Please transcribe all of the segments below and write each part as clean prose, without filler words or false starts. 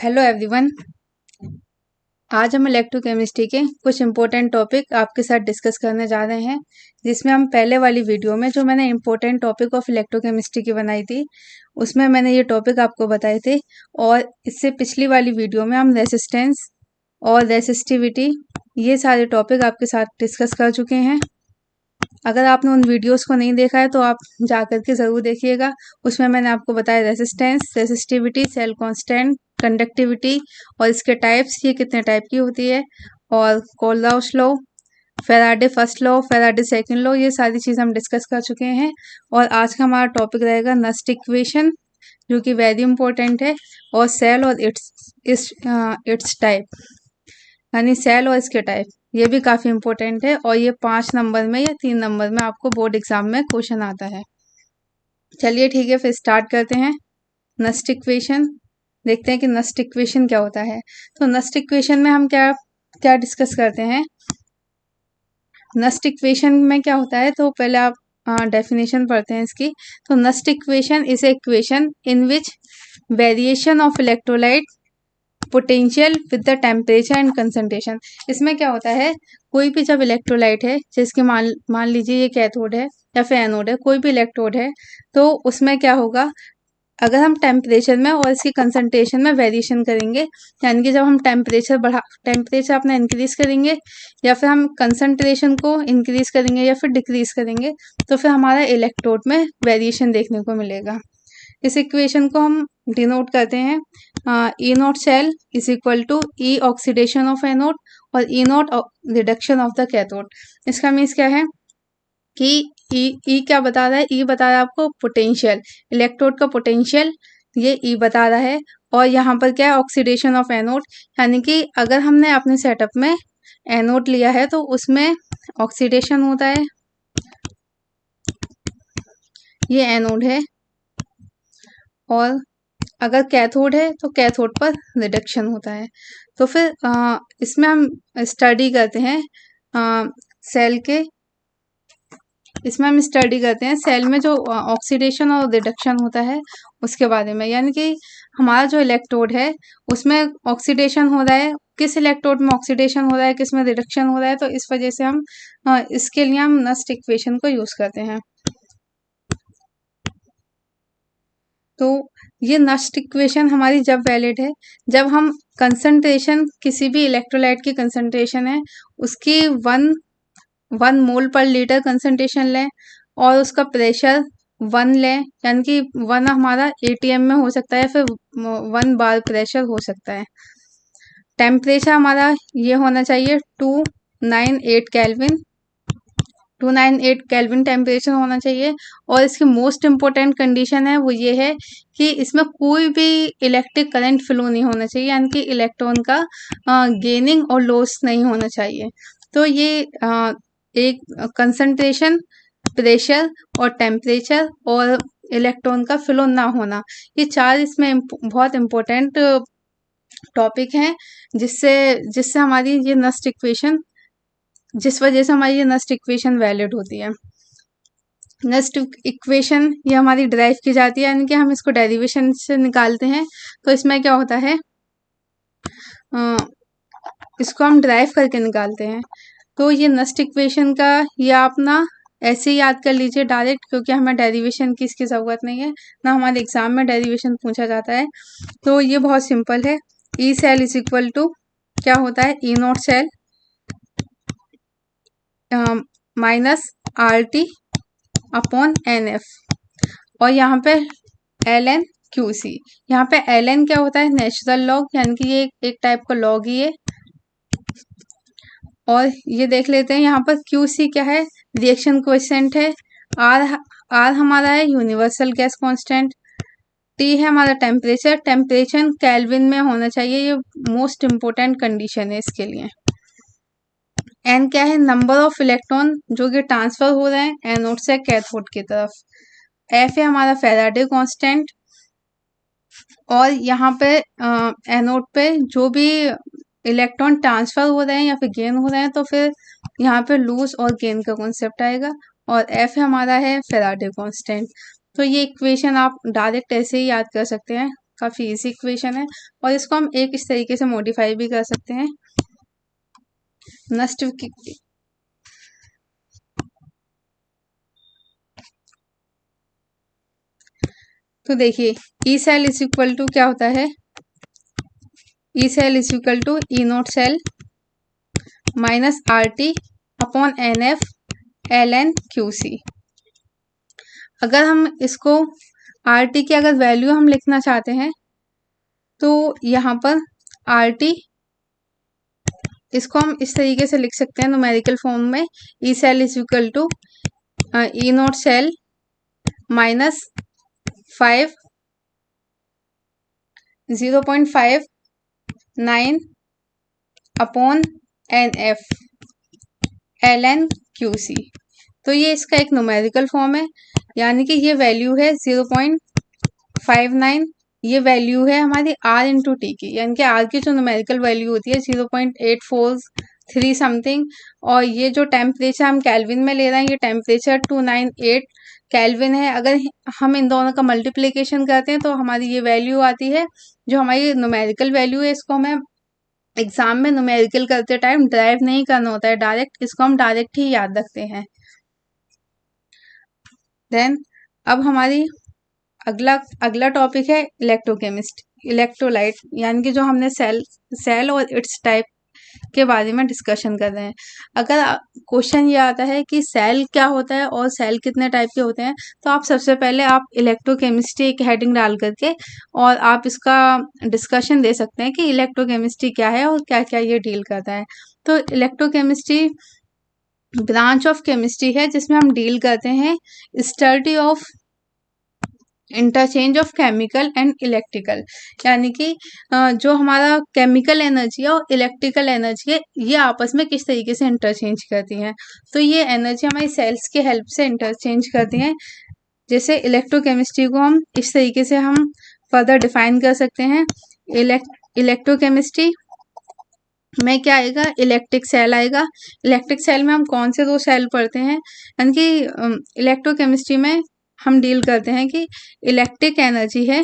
Hello everyone. आज हम electrochemistry के कुछ इम्पोर्टेंट टॉपिक आपके साथ डिस्कस करने जा रहे हैं, जिसमें हम पहले वाली वीडियो में जो मैंने इम्पोर्टेंट टॉपिक ऑफ इलेक्ट्रोकेमिस्ट्री की बनाई थी उसमें मैंने ये टॉपिक आपको बताए थे। और इससे पिछली वाली वीडियो में हम रेसिस्टेंस और रेसिस्टिविटी ये सारे टॉपिक आपके साथ डिस्कस कर चुके हैं। अगर आपने उन वीडियोस को नहीं देखा है तो आप जा कर के ज़रूर देखिएगा। उसमें मैंने आपको बताया resistance, resistivity, cell constant, conductivity और इसके टाइप्स, ये कितने टाइप की होती है, और Kohlrausch law, Faraday first law, Faraday second law, ये सारी चीज़ हम डिस्कस कर चुके हैं। और आज का हमारा टॉपिक रहेगा नस्ट इक्वेशन, जो कि वेरी इंपॉर्टेंट है, और सेल और इट्स टाइप, यानी सेल और इसके टाइप, ये भी काफ़ी इंपॉर्टेंट है। और ये 5 नंबर में या 3 नंबर में आपको बोर्ड एग्जाम में क्वेश्चन आता है। चलिए ठीक है, फिर स्टार्ट करते हैं। नस्ट इक्वेशन देखते हैं कि नस्ट इक्वेशन क्या होता है। तो नस्ट इक्वेशन में हम क्या क्या डिस्कस करते हैं। नस्ट इक्वेशन में क्या होता है, तो पहले आप डेफिनेशन पढ़ते हैं इसकी। तो Nernst equation is a equation in which variation of electrolyte potential with the temperature and concentration. इसमें क्या होता है, कोई भी जब इलेक्ट्रोलाइट है, जिसके मान लीजिए ये कैथोड है या फिर एनोड है, कोई भी इलेक्ट्रोड है, तो उसमें क्या होगा, अगर हम टेम्परेचर में और इसकी कंसंट्रेशन में वेरिएशन करेंगे, यानी कि जब हम टेम्परेचर अपना इंक्रीज करेंगे या फिर हम कंसंट्रेशन को इंक्रीज करेंगे या फिर डिक्रीज करेंगे, तो फिर हमारा इलेक्ट्रोड में वेरिएशन देखने को मिलेगा। इस इक्वेशन को हम डिनोट करते हैं E naught cell is equal to E oxidation of anode और E naught reduction of the cathode. इसका मीन्स क्या है कि ई क्या बता रहा है, ई बता रहा है आपको पोटेंशियल, इलेक्ट्रोड का पोटेंशियल, ये ई बता रहा है। और यहाँ पर क्या है, ऑक्सीडेशन ऑफ एनोड, यानी कि अगर हमने अपने सेटअप में एनोड लिया है तो उसमें ऑक्सीडेशन होता है, ये एनोड है। और अगर कैथोड है तो कैथोड पर रिडक्शन होता है। तो फिर इसमें हम स्टडी करते हैं सेल के, इसमें हम स्टडी करते हैं सेल में जो ऑक्सीडेशन और रिडक्शन होता है उसके बारे में। यानी कि हमारा जो इलेक्ट्रोड है उसमें ऑक्सीडेशन हो रहा है, किस इलेक्ट्रोड में ऑक्सीडेशन हो रहा है, किस में रिडक्शन हो रहा है, तो इस वजह से हम इसके लिए हम नस्ट इक्वेशन को यूज करते हैं। तो ये नस्ट इक्वेशन हमारी जब वैलिड है, जब हम कंसंट्रेशन, किसी भी इलेक्ट्रोलाइट की कंसंट्रेशन है उसकी 1 मोल पर लीटर कंसंट्रेशन लें और उसका प्रेशर 1 लें, यानी कि 1 हमारा एटीएम में हो सकता है, फिर 1 बार प्रेशर हो सकता है। टेम्परेचर हमारा ये होना चाहिए 298 केल्विन, 298 केल्विन टेम्परेचर होना चाहिए। और इसकी मोस्ट इम्पोर्टेंट कंडीशन है वो ये है कि इसमें कोई भी इलेक्ट्रिक करंट फ्लो नहीं होना चाहिए, यानी कि इलेक्ट्रॉन का गेनिंग और लॉस नहीं होना चाहिए। तो ये एक कंसंट्रेशन, प्रेशर और टेम्परेचर और इलेक्ट्रॉन का फ्लो ना होना, ये 4 इसमें बहुत इम्पोर्टेंट टॉपिक हैं, जिससे जिससे हमारी ये नस्ट इक्वेशन, जिस वजह से हमारी ये नस्ट इक्वेशन वैलिड होती है। नस्ट इक्वेशन ये हमारी ड्राइव की जाती है, यानी कि हम इसको डेरिवेशन से निकालते हैं। तो इसमें क्या होता है, इसको हम ड्राइव करके निकालते हैं। तो ये नस्ट इक्वेशन का ये आप ना ऐसे ही याद कर लीजिए डायरेक्ट, क्योंकि हमें डेरिवेशन की इसकी ज़रूरत नहीं है, ना हमारे एग्जाम में डेरिवेशन पूछा जाता है। तो ये बहुत सिंपल है। E cell is equal to क्या होता है, E naught cell minus R T upon N F, और यहाँ पे एल एन क्यू सी। यहाँ पे एल एन क्या होता है, नेचुरल लॉग, यानी कि ये एक टाइप का लॉग ही है। और ये देख लेते हैं यहाँ पर क्यू सी क्या है, रिएक्शन कोएफिशिएंट है। आर हमारा है यूनिवर्सल गैस कांस्टेंट। टी है हमारा टेम्परेचर, टेम्परेचर केल्विन में होना चाहिए, ये मोस्ट इम्पोर्टेंट कंडीशन है इसके लिए। एन क्या है, नंबर ऑफ इलेक्ट्रॉन जो कि ट्रांसफर हो रहे हैं एनोड से कैथोड की तरफ। एफ है हमारा फेराडे कांस्टेंट। और यहाँ पे एनोड पे जो भी इलेक्ट्रॉन ट्रांसफर हो रहे हैं या फिर गेन हो रहे हैं, तो फिर यहाँ पे लूज और गेन का कॉन्सेप्ट आएगा। और एफ हमारा है फेराडे कांस्टेंट। तो ये इक्वेशन आप डायरेक्ट ऐसे ही याद कर सकते हैं, काफ़ी इजी इक्वेशन है और इसको हम एक इस तरीके से मॉडिफाई भी कर सकते हैं। नष्ट तो देखिए E cell is equal to क्या होता है, E cell is equal to E naught cell minus R T upon N F L N Q C. अगर हम इसको आर टी की अगर वैल्यू हम लिखना चाहते हैं तो यहाँ पर आर टी इसको हम इस तरीके से लिख सकते हैं न्यूमेरिकल फॉर्म में, E cell is equal to E naught cell minus 0.59 upon N F L N Q C. तो ये इसका एक न्यूमेरिकल फॉर्म है, यानी कि ये वैल्यू है 0.59, ये वैल्यू है हमारी आर इंटू टी की, यानी कि आर की जो न्यूमेरिकल वैल्यू होती है 0.843 समथिंग, और ये जो टेम्परेचर हम केल्विन में ले रहे हैं ये टेम्परेचर 298 केल्विन है। अगर हम इन दोनों का मल्टीप्लिकेशन करते हैं तो हमारी ये वैल्यू आती है, जो हमारी न्यूमेरिकल वैल्यू है। इसको हमें एग्जाम में न्यूमेरिकल करते टाइम ड्राइव नहीं करना होता है डायरेक्ट, इसको हम डायरेक्ट ही याद रखते हैं। देन अब हमारी अगला टॉपिक है इलेक्ट्रोलाइट, यानी कि जो हमने सेल और इट्स टाइप के बारे में डिस्कशन कर रहे हैं। अगर क्वेश्चन ये आता है कि सेल क्या होता है और सेल कितने टाइप के होते हैं, तो आप सबसे पहले आप इलेक्ट्रोकेमिस्ट्री एक हेडिंग डाल करके और आप इसका डिस्कशन दे सकते हैं कि इलेक्ट्रोकेमिस्ट्री क्या है और क्या क्या ये डील करता है। तो इलेक्ट्रोकेमिस्ट्री ब्रांच ऑफ केमिस्ट्री है जिसमें हम डील करते हैं study of interchange of chemical and electrical, यानी कि जो हमारा केमिकल एनर्जी है और इलेक्ट्रिकल एनर्जी है ये आपस में किस तरीके से इंटरचेंज करती हैं। तो ये एनर्जी हमारी सेल्स के हेल्प से इंटरचेंज करती हैं। जैसे इलेक्ट्रोकेमिस्ट्री को हम इस तरीके से हम फर्दर डिफाइन कर सकते हैं। इलेक्ट्रोकेमिस्ट्री में क्या आएगा, इलेक्ट्रिक सेल आएगा। इलेक्ट्रिक सेल में हम कौन से दो सेल पढ़ते हैं, यानी कि इलेक्ट्रोकेमिस्ट्री में हम डील करते हैं कि इलेक्ट्रिक एनर्जी है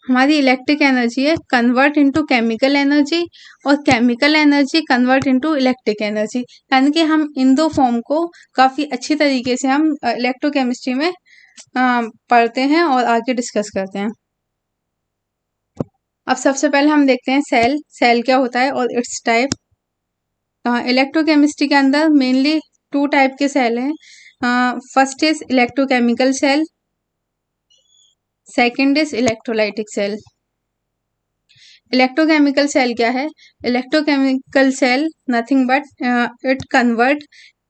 हमारी, इलेक्ट्रिक एनर्जी है कन्वर्ट इनटू केमिकल एनर्जी और chemical energy convert into electric energy, यानी कि हम इन दो फॉर्म को काफ़ी अच्छी तरीके से हम इलेक्ट्रोकेमिस्ट्री में पढ़ते हैं और आगे डिस्कस करते हैं। अब सबसे पहले हम देखते हैं सेल क्या होता है और इट्स टाइप। इलेक्ट्रोकेमिस्ट्री के अंदर मेनली 2 टाइप के सेल हैं। First is electrochemical cell, second is electrolytic cell. Electrochemical cell क्या है, electrochemical cell nothing but it convert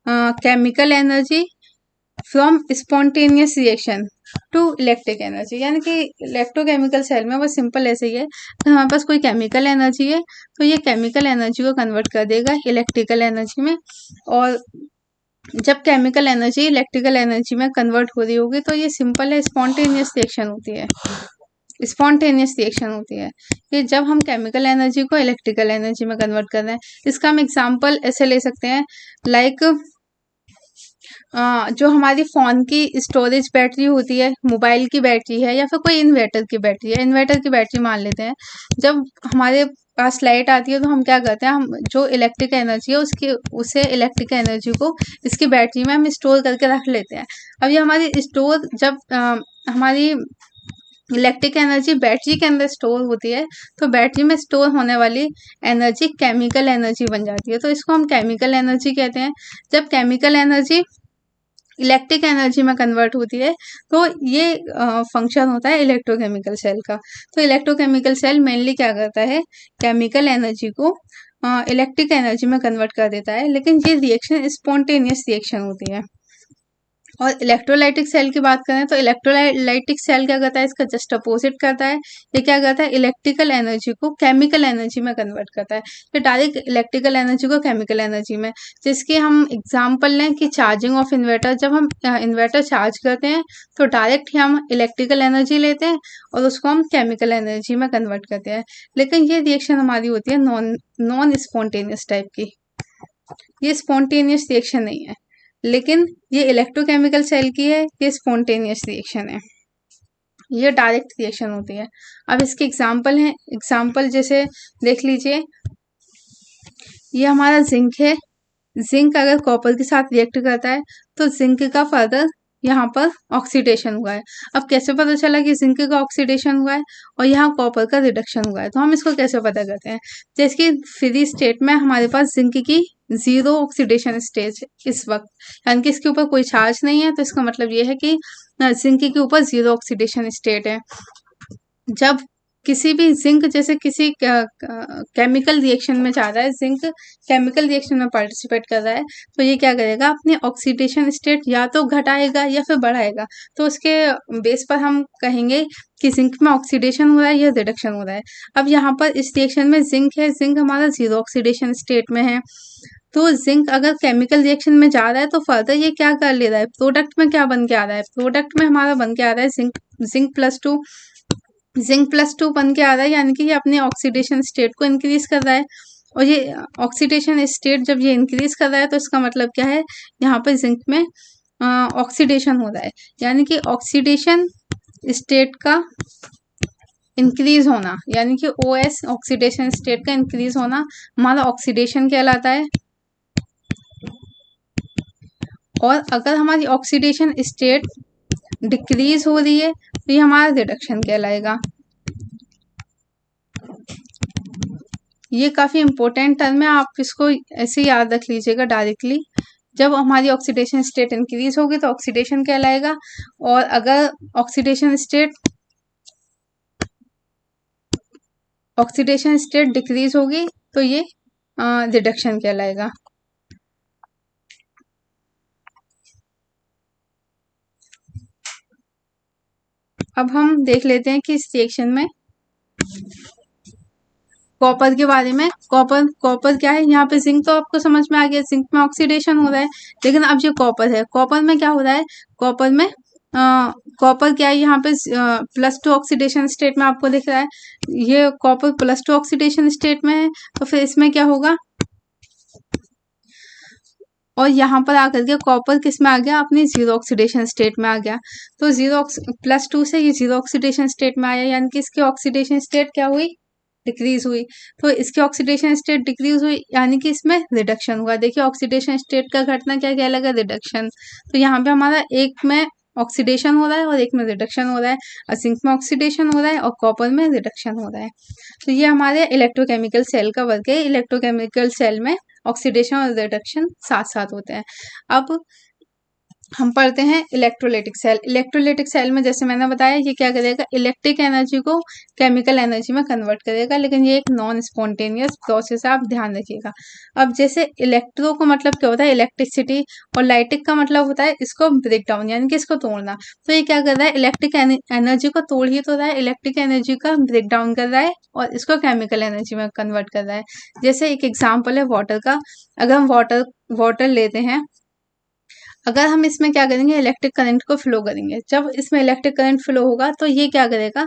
chemical energy from spontaneous reaction to electric energy, यानी कि इलेक्ट्रोकेमिकल सेल में वो सिंपल ऐसे ही है, तो हमारे पास कोई केमिकल एनर्जी है तो ये केमिकल एनर्जी को कन्वर्ट कर देगा इलेक्ट्रिकल एनर्जी में, और जब केमिकल एनर्जी इलेक्ट्रिकल एनर्जी में कन्वर्ट हो रही होगी तो ये सिंपल है, स्पॉन्टेनियस रिएक्शन होती है। स्पॉन्टेनियस रिएक्शन होती है कि जब हम केमिकल एनर्जी को इलेक्ट्रिकल एनर्जी में कन्वर्ट कर रहे हैं। इसका हम एग्जांपल ऐसे ले सकते हैं, लाइक जो हमारी फ़ोन की स्टोरेज बैटरी होती है, मोबाइल की बैटरी है या फिर कोई इन्वर्टर की बैटरी है, इन्वर्टर की बैटरी मान लेते हैं। जब हमारे पास लाइट आती है तो हम क्या करते हैं, हम जो इलेक्ट्रिक एनर्जी है उसे इलेक्ट्रिक एनर्जी को इसकी बैटरी में हम स्टोर करके रख लेते हैं। अब ये हमारी स्टोर जब हमारी इलेक्ट्रिक एनर्जी बैटरी के अंदर स्टोर होती है तो बैटरी में स्टोर होने वाली एनर्जी केमिकल एनर्जी बन जाती है, तो इसको हम केमिकल एनर्जी कहते हैं। जब केमिकल एनर्जी इलेक्ट्रिक एनर्जी में कन्वर्ट होती है तो ये फंक्शन होता है इलेक्ट्रोकेमिकल सेल का। तो इलेक्ट्रोकेमिकल सेल मेनली क्या करता है, केमिकल एनर्जी को इलेक्ट्रिक एनर्जी में कन्वर्ट कर देता है, लेकिन ये रिएक्शन स्पॉन्टेनियस रिएक्शन होती है। और इलेक्ट्रोलाइटिक सेल की बात करें तो इलेक्ट्रोलाइटिक सेल क्या करता है, इसका जस्ट अपोजिट करता है। ये क्या करता है, इलेक्ट्रिकल एनर्जी को केमिकल एनर्जी में कन्वर्ट करता है, तो डायरेक्ट इलेक्ट्रिकल एनर्जी को केमिकल एनर्जी में। जिसकी हम एग्जांपल लें कि चार्जिंग ऑफ इन्वर्टर, जब हम इन्वर्टर चार्ज करते हैं तो डायरेक्ट ही हम इलेक्ट्रिकल एनर्जी लेते हैं और उसको हम केमिकल एनर्जी में कन्वर्ट करते हैं। लेकिन ये रिएक्शन हमारी होती है नॉन स्पॉन्टेनियस टाइप की, ये स्पॉन्टेनियस रिएक्शन नहीं है, लेकिन ये इलेक्ट्रोकेमिकल सेल की है, ये स्पॉन्टेनियस रिएक्शन है। ये डायरेक्ट रिएक्शन होती है। अब इसके एग्जाम्पल हैं, एग्जाम्पल जैसे देख लीजिए, ये हमारा जिंक है। जिंक अगर कॉपर के साथ रिएक्ट करता है तो जिंक का फर्दर यहाँ पर ऑक्सीडेशन हुआ है। अब कैसे पता चला कि जिंक का ऑक्सीडेशन हुआ है और यहाँ कॉपर का रिडक्शन हुआ है, तो हम इसको कैसे पता करते हैं? जैसे कि फ्री स्टेट में हमारे पास जिंक की जीरो ऑक्सीडेशन स्टेज इस वक्त, यानी कि इसके ऊपर कोई चार्ज नहीं है, तो इसका मतलब ये है कि जिंक के ऊपर जीरो ऑक्सीडेशन स्टेट है। जब किसी भी जिंक जैसे किसी केमिकल रिएक्शन में जा रहा है, जिंक केमिकल रिएक्शन में पार्टिसिपेट कर रहा है, तो ये क्या करेगा, अपनी ऑक्सीडेशन स्टेट या तो घटाएगा या फिर बढ़ाएगा। तो उसके बेस पर हम कहेंगे कि जिंक में ऑक्सीडेशन हो रहा है या रिडक्शन हो रहा है। अब यहाँ पर इस रिएक्शन में जिंक है, जिंक हमारा जीरो ऑक्सीडेशन स्टेट में है। तो जिंक अगर केमिकल रिएक्शन में जा रहा है तो फर्दर ये क्या कर ले रहा है, प्रोडक्ट में क्या बन के आ रहा है, प्रोडक्ट में हमारा बन के आ रहा है zinc plus two, zinc plus two बन के आ रहा है, यानी कि ये अपने ऑक्सीडेशन स्टेट को इंक्रीज कर रहा है। और ये ऑक्सीडेशन स्टेट जब ये इंक्रीज कर रहा है तो इसका मतलब क्या है, यहाँ पर जिंक में ऑक्सीडेशन हो रहा है, यानी कि ऑक्सीडेशन स्टेट का इंक्रीज होना, यानी कि OS ऑक्सीडेशन स्टेट का इंक्रीज होना हमारा ऑक्सीडेशन कहलाता है। और अगर हमारी ऑक्सीडेशन स्टेट डिक्रीज हो रही है तो ये हमारा रिडक्शन कहलाएगा। ये काफी इंपॉर्टेंट टर्म है, आप इसको ऐसे याद रख लीजिएगा डायरेक्टली। जब हमारी ऑक्सीडेशन स्टेट इंक्रीज होगी तो ऑक्सीडेशन कहलाएगा, और अगर ऑक्सीडेशन स्टेट डिक्रीज होगी तो ये रिडक्शन कहलाएगा। अब हम देख लेते हैं कि इस रिएक्शन में कॉपर के बारे में। कॉपर क्या है, यहाँ पे जिंक तो आपको समझ में आ गया, जिंक में ऑक्सीडेशन हो रहा है, लेकिन अब ये कॉपर है, कॉपर में क्या हो रहा है, कॉपर में कॉपर क्या है, यहाँ पे प्लस टू ऑक्सीडेशन स्टेट में आपको दिख रहा है, ये copper plus two oxidation state में है, तो फिर इसमें क्या होगा, और यहाँ पर आकर के कॉपर किस में आ गया, अपनी जीरो ऑक्सीडेशन स्टेट में आ गया। तो जीरो प्लस टू से ये जीरो ऑक्सीडेशन स्टेट में आया, यानी कि इसकी ऑक्सीडेशन स्टेट क्या हुई, डिक्रीज हुई। तो इसकी ऑक्सीडेशन स्टेट डिक्रीज हुई, यानी कि इसमें रिडक्शन हुआ। देखिए ऑक्सीडेशन स्टेट का घटना क्या कहलाएगा, रिडक्शन। तो यहाँ पे हमारा एक में ऑक्सीडेशन हो रहा है और एक में रिडक्शन हो रहा है, और जिंक में ऑक्सीडेशन हो रहा है और कॉपर में रिडक्शन हो रहा है। तो ये हमारे इलेक्ट्रोकेमिकल सेल का वर्क है। इलेक्ट्रोकेमिकल सेल में ऑक्सीडेशन और रिडक्शन साथ साथ होते हैं। अब हम पढ़ते हैं इलेक्ट्रोलाइटिक सेल। इलेक्ट्रोलाइटिक सेल में जैसे मैंने बताया, ये क्या करेगा, इलेक्ट्रिक एनर्जी को केमिकल एनर्जी में कन्वर्ट करेगा, लेकिन ये एक नॉन स्पॉन्टेनियस प्रोसेस है, आप ध्यान रखिएगा। अब जैसे इलेक्ट्रो का मतलब क्या होता है, इलेक्ट्रिसिटी, और लाइटिक का मतलब होता है इसको ब्रेक डाउन, यानी कि इसको तोड़ना। तो ये क्या कर रहा है, इलेक्ट्रिक एनर्जी को तोड़ ही तो रहा है, इलेक्ट्रिक एनर्जी का ब्रेक डाउन कर रहा है और इसको केमिकल एनर्जी में कन्वर्ट कर रहा है। जैसे एक एग्जाम्पल है वाटर का। अगर हम वाटर लेते हैं, अगर हम इसमें क्या करेंगे, इलेक्ट्रिक करंट को फ्लो करेंगे, जब इसमें इलेक्ट्रिक करंट फ्लो होगा तो ये क्या करेगा,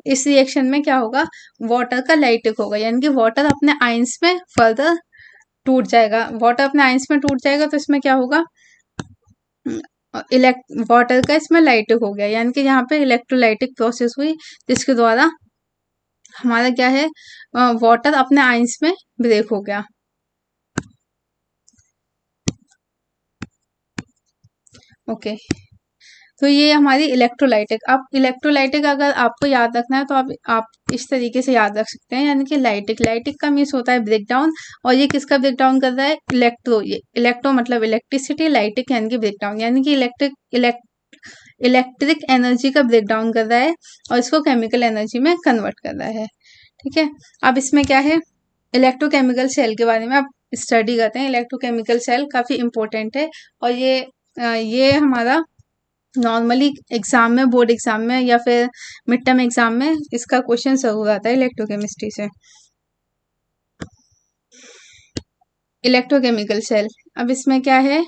इस रिएक्शन में क्या होगा, वाटर का लाइटिक होगा, यानी कि वाटर अपने आयंस में फर्दर टूट जाएगा। वाटर अपने आयंस में टूट जाएगा तो इसमें क्या होगा, वाटर का इसमें लाइटिक हो गया, यानी कि यहाँ पे इलेक्ट्रोलाइटिक प्रोसेस हुई, जिसके द्वारा हमारा क्या है, वाटर अपने आयंस में ब्रेक हो गया। ओके, तो ये हमारी इलेक्ट्रोलाइटिक। अब इलेक्ट्रोलाइटिक अगर आपको याद रखना है तो आप इस तरीके से याद रख सकते हैं, यानी कि लाइटिक का मीन्स होता है ब्रेक डाउन, और ये किसका ब्रेक डाउन कर रहा है, ये इलेक्ट्रो मतलब इलेक्ट्रिसिटी, लाइटिक यानी कि ब्रेक डाउन, यानी कि इलेक्ट्रिक एनर्जी का ब्रेक डाउन कर रहा है और इसको केमिकल एनर्जी में कन्वर्ट कर रहा है। ठीक है, अब इसमें क्या है, इलेक्ट्रोकेमिकल सेल के बारे में आप स्टडी करते हैं। इलेक्ट्रोकेमिकल सेल काफी इंपॉर्टेंट है, और ये हमारा नॉर्मली एग्जाम में, बोर्ड एग्जाम में या फिर मिड टर्म एग्जाम में इसका क्वेश्चन जरूर आता है इलेक्ट्रोकेमिस्ट्री से। इलेक्ट्रोकेमिकल सेल, अब इसमें क्या है,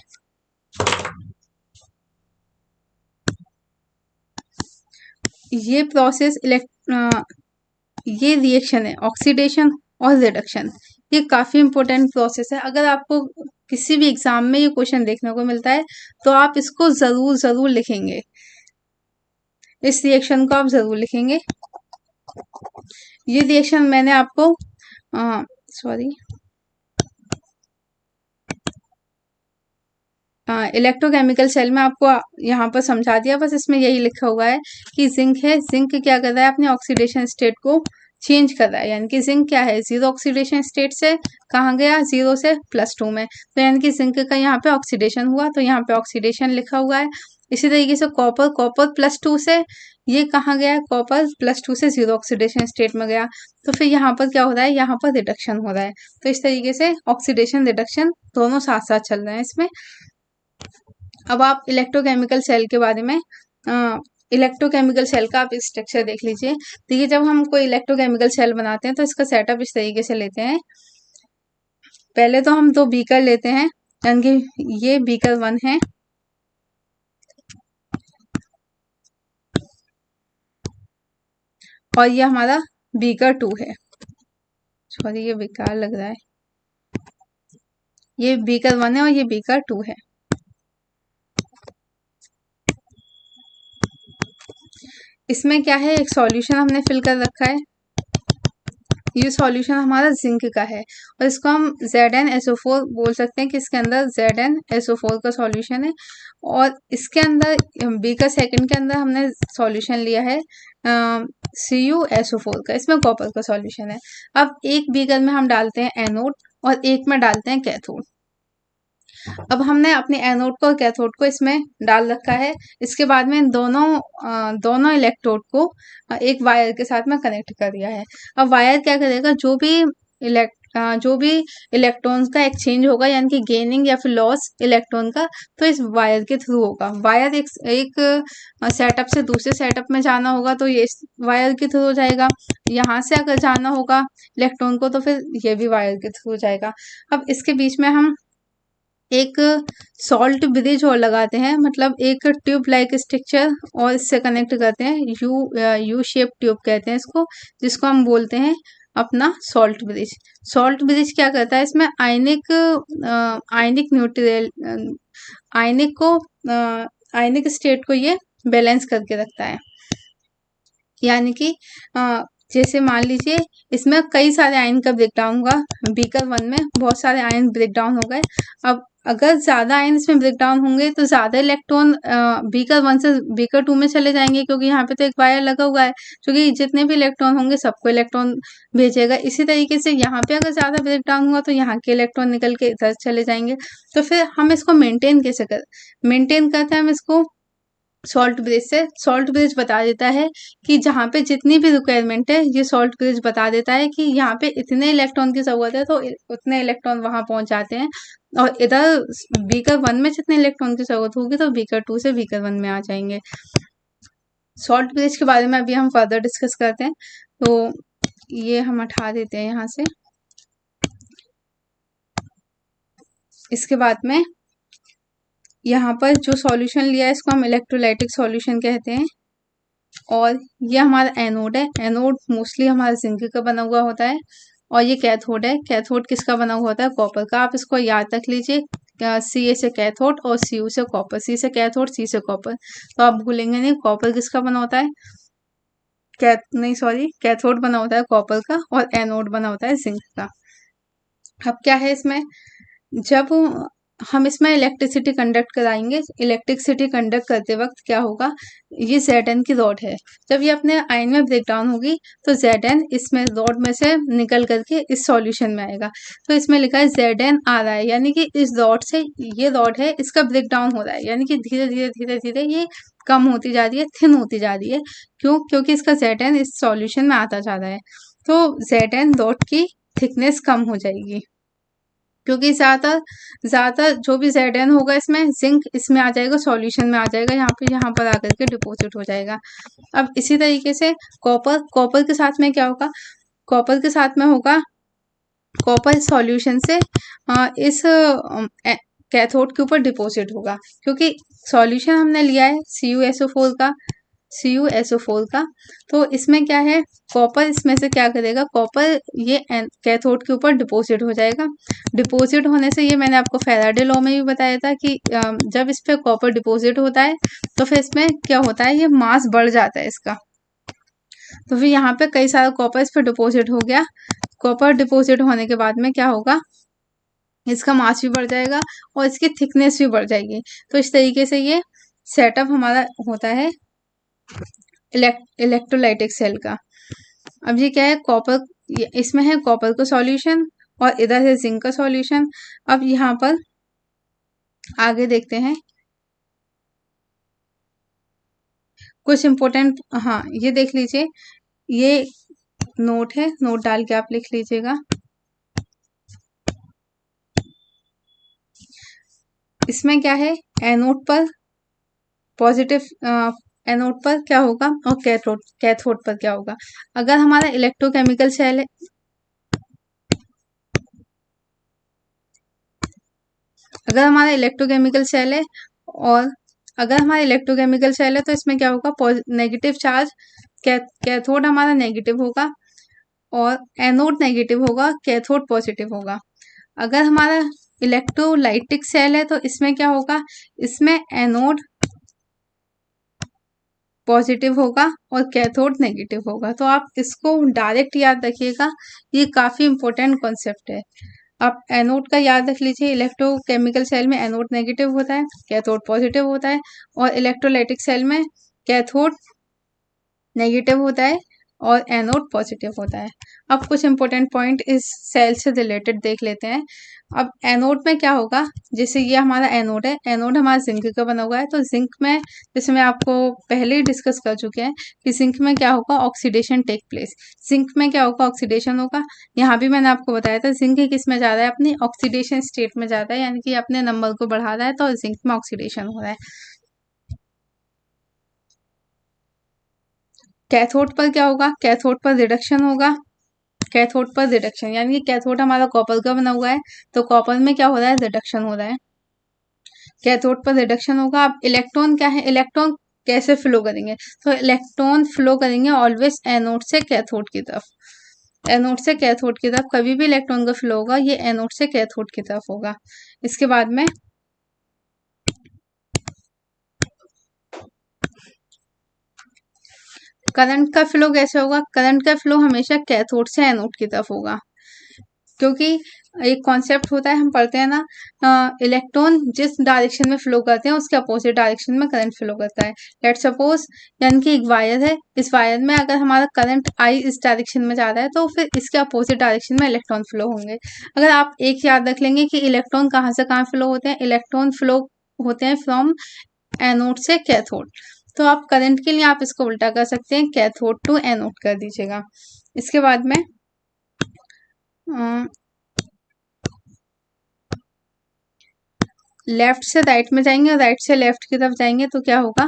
ये प्रोसेस ये रिएक्शन है, ऑक्सीडेशन और रिडक्शन, ये काफी इंपॉर्टेंट प्रोसेस है। अगर आपको किसी भी एग्जाम में ये क्वेश्चन देखने को मिलता है तो आप इसको जरूर लिखेंगे। इस रिएक्शन को आप जरूर लिखेंगे। ये रिएक्शन मैंने आपको इलेक्ट्रोकेमिकल सेल में आपको यहाँ पर समझा दिया, बस इसमें यही लिखा हुआ है कि जिंक है, जिंक क्या कर रहा है, अपने ऑक्सीडेशन स्टेट को चेंज कर रहा है। यानी कि जिंक क्या है, जीरो ऑक्सीडेशन स्टेट से कहाँ गया, 0 से +2 में। तो यानी कि जिंक का यहाँ पे ऑक्सीडेशन हुआ, तो यहाँ पे ऑक्सीडेशन लिखा हुआ है। इसी तरीके से कॉपर, कॉपर +2 से ये कहाँ गया, कॉपर +2 से 0 ऑक्सीडेशन स्टेट में गया। तो फिर यहाँ पर क्या हो रहा है, यहाँ पर रिडक्शन हो रहा है। तो इस तरीके से ऑक्सीडेशन रिडक्शन दोनों साथ साथ चल रहे हैं इसमें। अब आप इलेक्ट्रोकेमिकल सेल के बारे में इलेक्ट्रोकेमिकल सेल का आप स्ट्रक्चर देख लीजिए। देखिए, जब हम कोई इलेक्ट्रोकेमिकल सेल बनाते हैं तो इसका सेटअप इस तरीके से लेते हैं। पहले तो हम 2 बीकर लेते हैं, यानी कि ये बीकर 1 है और ये हमारा बीकर 2 है। सॉरी, ये बेकार लग रहा है। ये बीकर 1 है और ये बीकर 2 है। इसमें क्या है, एक सॉल्यूशन हमने फिल कर रखा है। ये सॉल्यूशन हमारा जिंक का है और इसको हम ZnSO4 बोल सकते हैं कि इसके अंदर ZnSO4 का सॉल्यूशन है। और इसके अंदर बीकर सेकंड के अंदर हमने सॉल्यूशन लिया है CuSO4 का, इसमें कॉपर का सॉल्यूशन है। अब एक बीकर में हम डालते हैं एनोड और एक में डालते हैं कैथोड। अब हमने अपने एनोड को और कैथोड को इसमें डाल रखा है। इसके बाद में दोनों इलेक्ट्रोड को एक वायर के साथ में कनेक्ट कर दिया है। अब वायर क्या करेगा, जो भी इलेक्ट्रॉन्स का एक्सचेंज होगा, यानी कि गेनिंग या फिर लॉस इलेक्ट्रॉन का, तो इस वायर के थ्रू होगा। वायर एक सेटअप से दूसरे सेटअप में जाना होगा तो ये इस वायर के थ्रू हो जाएगा। यहाँ से अगर जाना होगा इलेक्ट्रॉन को तो फिर ये भी वायर के थ्रू हो जाएगा। अब इसके बीच में हम एक सॉल्ट ब्रिज और लगाते हैं, मतलब एक ट्यूब लाइक स्ट्रक्चर और इससे कनेक्ट करते हैं। यू शेप ट्यूब कहते हैं इसको, जिसको हम बोलते हैं अपना सॉल्ट ब्रिज। सॉल्ट ब्रिज क्या करता है, इसमें आयनिक स्टेट को ये बैलेंस करके रखता है। यानी कि जैसे मान लीजिए इसमें कई सारे आयन का ब्रेकडाउन होगा। बीकर 1 में बहुत सारे आयन ब्रेकडाउन हो गए। अब अगर ज्यादा आयन इसमें ब्रेकडाउन होंगे तो ज्यादा इलेक्ट्रॉन बीकर 1 से बीकर 2 में चले जाएंगे, क्योंकि यहाँ पे तो एक वायर लगा हुआ है, क्योंकि जितने भी इलेक्ट्रॉन होंगे सबको इलेक्ट्रॉन भेजेगा। इसी तरीके से यहाँ पे अगर ज्यादा ब्रेकडाउन हुआ तो यहाँ के इलेक्ट्रॉन निकल के इधर चले जाएंगे। तो फिर हम इसको मेंटेन करते हैं हम इसको सॉल्ट ब्रिज से। सॉल्ट ब्रिज बता देता है कि जहाँ पे जितनी भी रिक्वायरमेंट है, ये सॉल्ट ब्रिज बता देता है कि यहाँ पे इतने इलेक्ट्रॉन की जरूरत है तो उतने इलेक्ट्रॉन वहां पहुंच जाते हैं। और इधर बीकर 1 में जितने इलेक्ट्रॉन की जरूरत होगी तो बीकर 2 से बीकर 1 में आ जाएंगे। सॉल्ट ब्रिज के बारे में अभी हम फर्दर डिस्कस करते हैं। तो ये हम हटा देते हैं यहाँ से। इसके बाद में यहाँ पर जो सॉल्यूशन लिया है इसको हम इलेक्ट्रोलाइटिक सॉल्यूशन कहते हैं। और ये हमारा एनोड है। एनोड मोस्टली हमारा जिंक का बना हुआ होता है। और ये कैथोड है। कैथोड किसका बना हुआ होता है, कॉपर का। आप इसको याद रख लीजिए, Ca से कैथोड और Cu से कॉपर। C से कैथोड, C से कॉपर। तो आप भूलेंगे नहीं, कॉपर किसका बना होता है, कैथोड बना होता है कॉपर का और एनोड बना होता है जिंक का। अब क्या है इसमें, जब हम इसमें इलेक्ट्रिसिटी कंडक्ट कराएंगे, इलेक्ट्रिसिटी कंडक्ट करते वक्त क्या होगा, ये Zn की रॉड है। जब ये अपने आयन में ब्रेकडाउन होगी तो Zn इसमें रॉड में से निकल करके इस सॉल्यूशन में आएगा। तो इसमें लिखा है Zn आ रहा है, यानी कि इस रॉड से, ये रॉड है, इसका ब्रेकडाउन हो रहा है, यानी कि धीरे धीरे धीरे धीरे ये कम होती जा रही है, थिन होती जा रही है। क्यों, क्योंकि इसका Zn इस सॉल्यूशन में आता जा रहा है। तो Zn रॉड की थिकनेस कम हो जाएगी, क्योंकि ज्यादा जो भी Zn होगा इसमें, जिंक इसमें आ जाएगा, सॉल्यूशन में आ जाएगा, यहाँ पर आकर के डिपॉजिट हो जाएगा। अब इसी तरीके से कॉपर के साथ में क्या होगा, कॉपर के साथ में होगा, कॉपर सॉल्यूशन से इस कैथोड के ऊपर डिपॉजिट होगा, क्योंकि सॉल्यूशन हमने लिया है CuSO4 का। CuSO4 का। तो इसमें क्या है, कॉपर इसमें से क्या करेगा, कॉपर ये कैथोड के ऊपर डिपॉजिट हो जाएगा। डिपॉजिट होने से, ये मैंने आपको फैराडे लॉ में भी बताया था कि जब इस पे कॉपर डिपॉजिट होता है तो फिर इसमें क्या होता है, ये मास बढ़ जाता है इसका। तो फिर यहाँ पे कई सारा कॉपर इस पे डिपॉजिट हो गया। कॉपर डिपॉजिट होने के बाद में क्या होगा, इसका मास भी बढ़ जाएगा और इसकी थिकनेस भी बढ़ जाएगी। तो इस तरीके से ये सेटअप हमारा होता है इलेक्ट्रोलाइटिक सेल का। अब ये क्या है, कॉपर, इसमें है कॉपर का सॉल्यूशन और इधर है जिंक का सॉल्यूशन। अब यहाँ पर आगे देखते हैं कुछ इम्पोर्टेंट, हाँ ये देख लीजिए, ये नोट है, नोट डाल के आप लिख लीजिएगा। इसमें क्या है, एनोड पर पॉजिटिव, एनोड पर क्या होगा और कैथोड पर क्या होगा। अगर हमारा इलेक्ट्रोकेमिकल सेल है, अगर हमारा इलेक्ट्रोकेमिकल सेल है और अगर हमारा इलेक्ट्रोकेमिकल सेल है तो इसमें क्या होगा, नेगेटिव चार्ज, कैथोड हमारा नेगेटिव होगा और एनोड नेगेटिव होगा, कैथोड पॉजिटिव होगा। अगर हमारा इलेक्ट्रोलाइटिक सेल है तो इसमें क्या होगा, इसमें एनोड पॉजिटिव होगा और कैथोड नेगेटिव होगा। तो आप इसको डायरेक्ट याद रखिएगा, ये काफी इंपॉर्टेंट कॉन्सेप्ट है। आप एनोड का याद रख लीजिए, इलेक्ट्रोकेमिकल सेल में एनोड नेगेटिव होता है, कैथोड पॉजिटिव होता है, और इलेक्ट्रोलाइटिक सेल में कैथोड नेगेटिव होता है और एनोड पॉजिटिव होता है। अब कुछ इंपॉर्टेंट पॉइंट इस सेल से रिलेटेड देख लेते हैं। अब एनोड में क्या होगा, जैसे ये हमारा एनोड है, एनोड हमारा जिंक का बना हुआ है। तो जिंक में, जैसे मैं आपको पहले ही डिस्कस कर चुके हैं कि जिंक में क्या होगा, ऑक्सीडेशन टेक प्लेस। जिंक में क्या होगा, ऑक्सीडेशन होगा। यहाँ भी मैंने आपको बताया था जिंक किस में जा रहा है, अपनी ऑक्सीडेशन स्टेट में जाता है, यानी कि अपने नंबर को बढ़ा रहा है, तो जिंक में ऑक्सीडेशन हो रहा है। कैथोड पर क्या होगा, कैथोड पर रिडक्शन होगा। कैथोड पर रिडक्शन, यानी कि कैथोड हमारा कॉपर का बना हुआ है, तो कॉपर में क्या हो रहा है, रिडक्शन हो रहा है। कैथोड पर रिडक्शन होगा। अब इलेक्ट्रॉन क्या है, इलेक्ट्रॉन कैसे फ्लो करेंगे, तो इलेक्ट्रॉन फ्लो करेंगे ऑलवेज एनोड से कैथोड की तरफ। एनोड से कैथोड की तरफ कभी भी इलेक्ट्रॉन का फ्लो होगा, ये एनोड से कैथोड की तरफ होगा। इसके बाद में करंट का फ्लो कैसे होगा, करंट का फ्लो हमेशा कैथोड से एनोड की तरफ होगा। क्योंकि एक कॉन्सेप्ट होता है, हम पढ़ते हैं ना, इलेक्ट्रॉन जिस डायरेक्शन में फ्लो करते हैं उसके अपोजिट डायरेक्शन में करंट फ्लो करता है। लेट सपोज, यानी कि एक वायर है, इस वायर में अगर हमारा करंट आई इस डायरेक्शन में जा रहा है तो फिर इसके अपोजिट डायरेक्शन में इलेक्ट्रॉन फ्लो होंगे। अगर आप एक याद रख लेंगे कि इलेक्ट्रॉन कहाँ से कहाँ फ्लो होते हैं, इलेक्ट्रॉन फ्लो होते हैं फ्रॉम एनोड से कैथोड। तो आप करंट के लिए आप इसको उल्टा कर सकते हैं, कैथोड टू एनोड कर दीजिएगा। इसके बाद में लेफ्ट से राइट में जाएंगे और राइट से लेफ्ट की तरफ जाएंगे तो क्या होगा,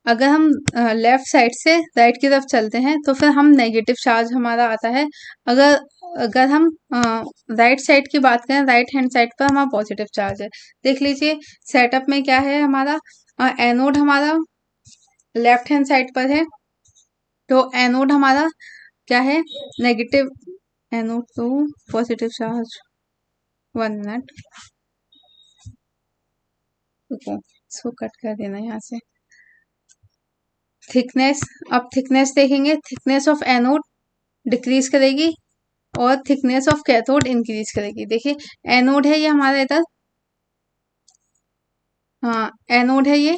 अगर हम लेफ्ट साइड से राइट की तरफ चलते हैं तो फिर हम नेगेटिव चार्ज हमारा आता है। अगर अगर हम राइट साइड की बात करें, राइट हैंड साइड पर हमारा पॉजिटिव चार्ज है। देख लीजिए सेटअप में क्या है, हमारा एनोड हमारा लेफ्ट हैंड साइड पर है, तो एनोड हमारा क्या है, negative, anode to positive charge. 1 minute रुको, इसको कट कर देना यहाँ से। थिकनेस, अब थिकनेस देखेंगे, थिकनेस ऑफ एनोड डिक्रीज करेगी और थिकनेस ऑफ कैथोड इंक्रीज करेगी। देखिए एनोड है ये हमारा इधर, हाँ एनोड है ये।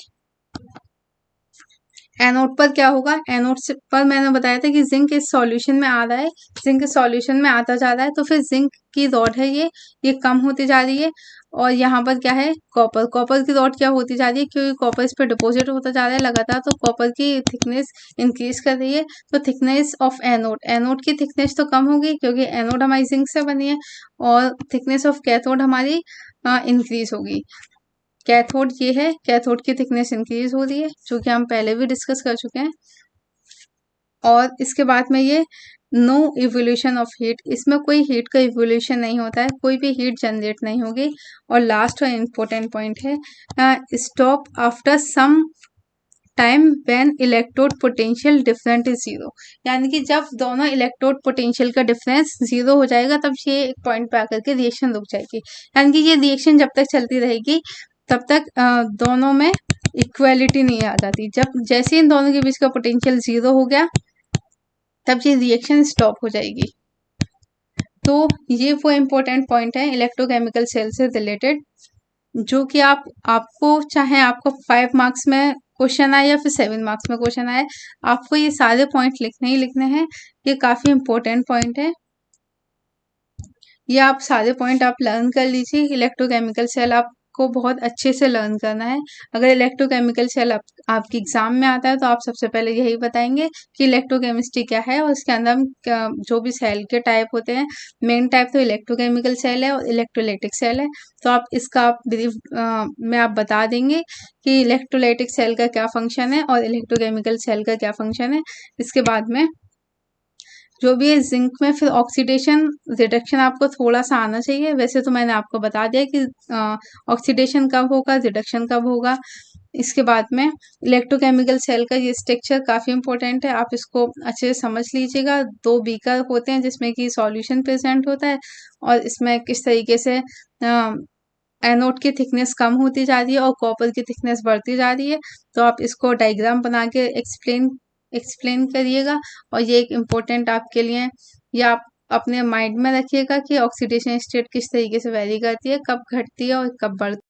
एनोड पर क्या होगा, एनोड पर मैंने बताया था कि जिंक इस सॉल्यूशन में आ रहा है, जिंक इस सॉल्यूशन में आता जा रहा है, तो फिर जिंक की रॉड है ये कम होती जा रही है। और यहाँ पर क्या है, कॉपर, कॉपर की रॉड क्या होती जा रही है, क्योंकि कॉपर इस पर डिपॉजिट होता जा रहा है लगातार, तो कॉपर की थिकनेस इंक्रीज कर रही है। तो थिकनेस ऑफ एनोड, एनोड की थिकनेस तो कम होगी क्योंकि एनोड हमारी जिंक से बनी है, और थिकनेस ऑफ कैथोड हमारी इंक्रीज होगी। कैथोड ये है, कैथोड की थिकनेस इंक्रीज हो रही है, जो कि हम पहले भी डिस्कस कर चुके हैं। और इसके बाद में ये नो इवोल्यूशन ऑफ हीट, इसमें कोई हीट का इवोल्यूशन नहीं होता है, कोई भी हीट जनरेट नहीं होगी। और लास्ट और इम्पोर्टेंट पॉइंट है stop after some time when electrode potential different is zero, यानी कि जब दोनों इलेक्ट्रोड पोटेंशियल का डिफरेंस जीरो हो जाएगा तब ये एक पॉइंट पे आकर के रिएक्शन रुक जाएगी। यानी कि ये रिएक्शन जब तक चलती रहेगी तब तक दोनों में इक्वालिटी नहीं आ जाती। जब जैसे इन दोनों के बीच का पोटेंशियल जीरो हो गया तब ये रिएक्शन स्टॉप हो जाएगी। तो ये वो इम्पोर्टेंट पॉइंट है इलेक्ट्रोकेमिकल सेल से रिलेटेड, जो कि आपको चाहे आपको 5 मार्क्स में क्वेश्चन आए या फिर 7 मार्क्स में क्वेश्चन आए, आपको ये सारे पॉइंट लिखने ही लिखने हैं। ये काफी इम्पोर्टेंट पॉइंट है, ये आप सारे पॉइंट आप लर्न कर लीजिए। इलेक्ट्रोकेमिकल सेल आपको बहुत अच्छे से लर्न करना है। अगर इलेक्ट्रोकेमिकल सेल आपके एग्जाम में आता है तो आप सबसे पहले यही बताएंगे कि इलेक्ट्रोकेमिस्ट्री क्या है और उसके अंदर जो भी सेल के टाइप होते हैं, मेन टाइप तो इलेक्ट्रोकेमिकल सेल है और इलेक्ट्रोलाइटिक सेल है। तो आप इसका आप ब्रीफ में आप बता देंगे कि इलेक्ट्रोलाइटिक सेल का क्या फंक्शन है और इलेक्ट्रोकेमिकल सेल का क्या फंक्शन है। इसके बाद में जो भी है जिंक में फिर ऑक्सीडेशन रिडक्शन आपको थोड़ा सा आना चाहिए। वैसे तो मैंने आपको बता दिया कि ऑक्सीडेशन कब होगा, रिडक्शन कब होगा। इसके बाद में इलेक्ट्रोकेमिकल सेल का ये स्ट्रक्चर काफ़ी इंपॉर्टेंट है, आप इसको अच्छे से समझ लीजिएगा। 2 बीकर होते हैं जिसमें कि सॉल्यूशन प्रेजेंट होता है और इसमें किस तरीके से एनोड की थिकनेस कम होती जा रही है और कॉपर की थिकनेस बढ़ती जा रही है। तो आप इसको डायग्राम बना के एक्सप्लेन करिएगा और ये एक इम्पोर्टेंट आपके लिए है। ये आप अपने माइंड में रखिएगा कि ऑक्सीडेशन स्टेट किस तरीके से वेरी करती है, कब घटती है और कब बढ़ती है।